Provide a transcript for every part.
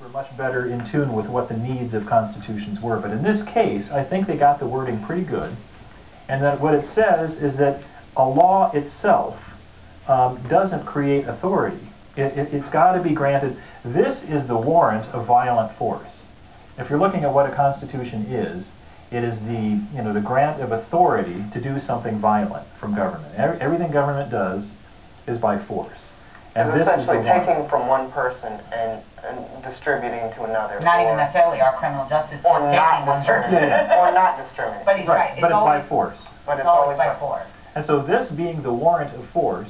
were much better in tune with what the needs of constitutions were. But in this case, I think they got the wording pretty good. And that what it says is that a law itself doesn't create authority. It's got to be granted. This is the warrant of violent force. If you're looking at what a constitution is, it is the grant of authority to do something violent from government. Everything government does is by force. And it's essentially taking from one person and distributing to another. Not even necessarily our criminal justice or not discriminating. Or not discriminating. But he's right. But it's by force. But it's always by force. And so this being the warrant of force,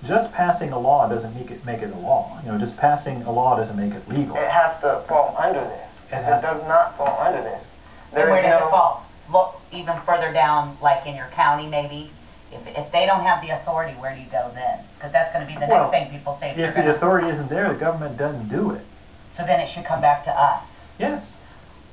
just passing a law doesn't make it a law. Just passing a law doesn't make it legal. It has to fall under this. It does not fall under this. Then where does it fall? Look even further down, like in your county maybe. If they don't have the authority, where do you go then? Because that's going to be the next thing people say. If the authority isn't there, the government doesn't do it. So then it should come back to us. Yes.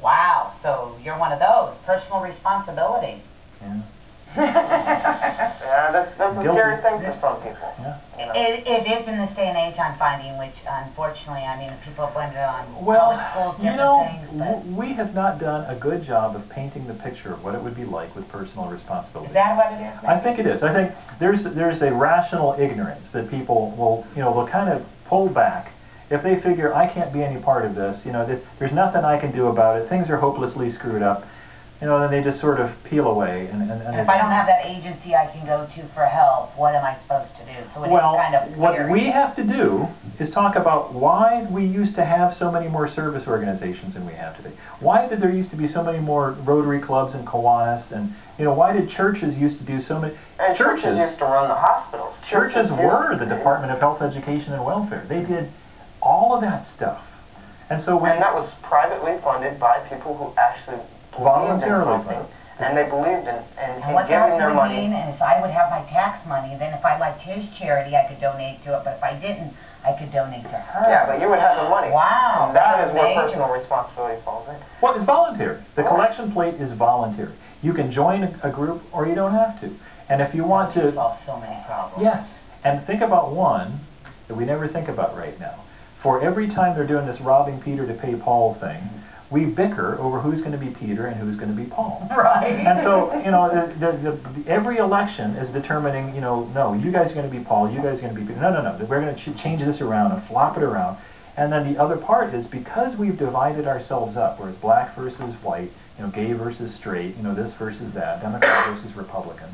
Wow. So you're one of those. Personal responsibility. Yeah. Yeah, that's a scary thing for some people. Yeah. It is in this day and age, I'm finding, which unfortunately, I mean, people blame it on college schools, different things. But we have not done a good job of painting the picture of what it would be like with personal responsibility. Is that what it is? I think it is. I think there's a rational ignorance that people will kind of pull back if they figure I can't be any part of this. There's nothing I can do about it. Things are hopelessly screwed up. Then they just sort of peel away. And if I don't have that agency I can go to for help, what am I supposed to do? So it's kind of what we have to do is talk about why we used to have so many more service organizations than we have today. Why did there used to be so many more Rotary clubs and Kiwanis? And why did churches used to do so many? And churches used to run the hospitals. Churches were the Department of Health, Education, and Welfare. They did all of that stuff. And so and that was privately funded by people who actually voluntarily funded. And they believed in giving their money. And if I would have my tax money, then if I liked his charity, I could donate to it. But if I didn't, I could donate to her. Yeah, but you would have the money. Wow. And that is where personal responsibility falls in. Well, it's voluntary. The collection plate is voluntary. You can join a group or you don't have to. And if you want to solve so many problems. Yes. And think about one that we never think about right now. For every time they're doing this robbing Peter to pay Paul thing, we bicker over who's going to be Peter and who's going to be Paul. Right. And so, every election is determining, no, you guys are going to be Paul, you guys are going to be Peter. No, we're going to change this around and flop it around. And then the other part is because we've divided ourselves up, whereas black versus white, gay versus straight, this versus that, Democrat versus Republican,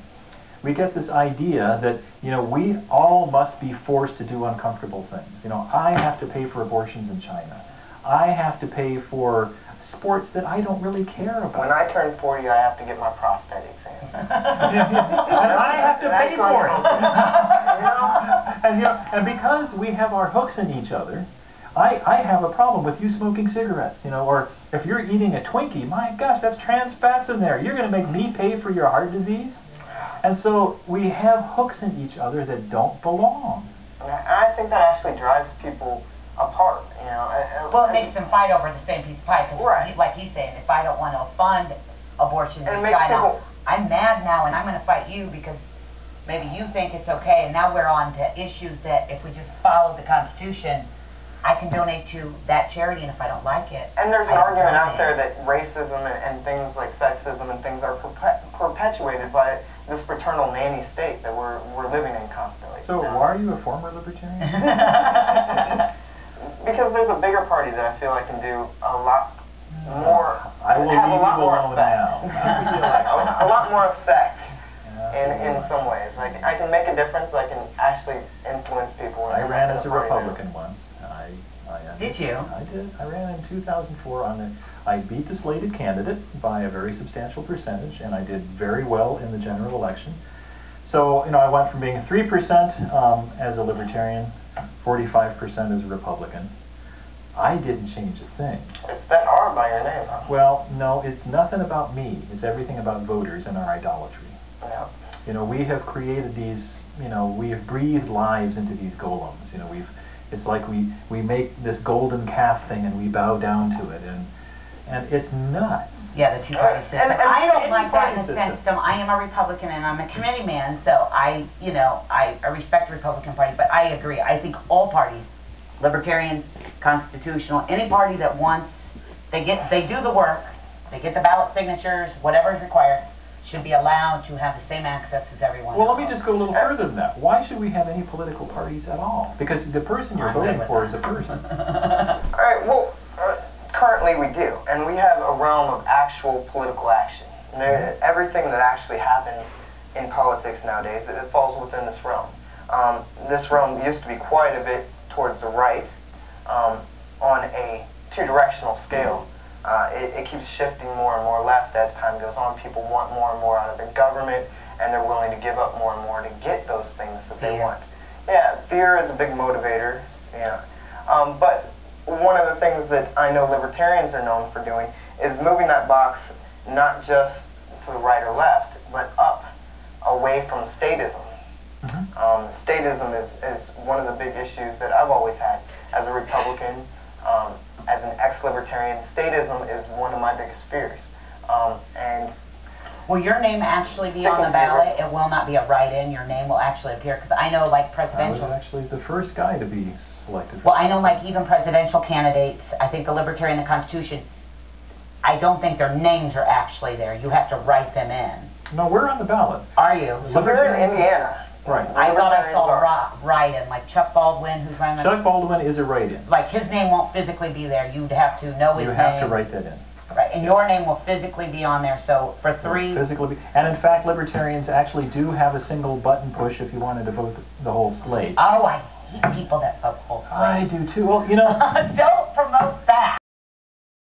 we get this idea that, we all must be forced to do uncomfortable things. I have to pay for abortions in China. I have to pay for sports that I don't really care about. When I turn 40, I have to get my prostate exam. And I have to pay for it. And because we have our hooks in each other, I have a problem with you smoking cigarettes, or if you're eating a Twinkie, my gosh, that's trans fats in there. You're going to make me pay for your heart disease? And so we have hooks in each other that don't belong. I think that actually drives people apart, Well, it makes them fight over the same piece of pie, because like he's saying, if I don't want to fund abortion in China, I'm mad now and I'm going to fight you because maybe you think it's okay, and now we're on to issues that if we just follow the Constitution, I can donate to that charity, and if I don't like it, and there's an argument out there that racism and things like sexism and things are perpetuated by this fraternal nanny state that we're living in constantly. So why are you a former libertarian? Because there's a bigger party that I feel I can do a lot more. I will leave you alone now. A lot more effect in some ways. Like I can make a difference. I can actually influence people. I ran as a Republican once. Did you? I did. I ran in 2004 I beat the slated candidate by a very substantial percentage, and I did very well in the general election. So, I went from being 3% as a libertarian, 45% as a Republican. I didn't change a thing. It's that R by your name, huh? Well, no, it's nothing about me. It's everything about voters and our idolatry. Yeah. We have created these, we have breathed lives into these golems. It's like we make this golden calf thing and we bow down to it, and it's nuts. Yeah, the two-party system. I don't like that in the sense that I am a Republican and I'm a committee man, so I respect the Republican Party, but I agree. I think all parties Libertarians, Constitutional, any party that wants, they do the work, they get the ballot signatures, whatever is required, should be allowed to have the same access as everyone Well, else. let me just go a little further than that. Why should we have any political parties at all? Because the person you're voting for is a person. All right, well, currently we do, and we have a realm of actual political action. Everything that actually happens in politics nowadays, it falls within this realm. This realm used to be quite a bit towards the right on a two-directional scale. It keeps shifting more and more left as time goes on. People want more and more out of the government, and they're willing to give up more and more to get those things that they want. Yeah, fear is a big motivator. Yeah, but one of the things that I know libertarians are known for doing is moving that box not just to the right or left, but up, away from statism. Statism is one of the big issues that I've always had as a Republican, as an ex-libertarian. Statism is one of my biggest fears. And will your name actually be on the ballot? It will not be a write-in. Your name will actually appear, because I know, like, presidential... I was actually the first guy to be selected. Well, I know, like, even presidential candidates, I think the Libertarian, the Constitution, I don't think their names are actually there. You have to write them in. No, we're on the ballot. Are you? So we're in Indiana. Right. I thought I saw a write-in, like Chuck Baldwin, who's running... Chuck Baldwin is a write-in. Like, his name won't physically be there. You'd have to know his name. You have to write that in. Right, and your name will physically be on there, so for three... And in fact, libertarians actually do have a single button push if you wanted to vote the whole slate. Oh, I hate people that vote the whole slate. I do too. Well, you know... Don't promote that.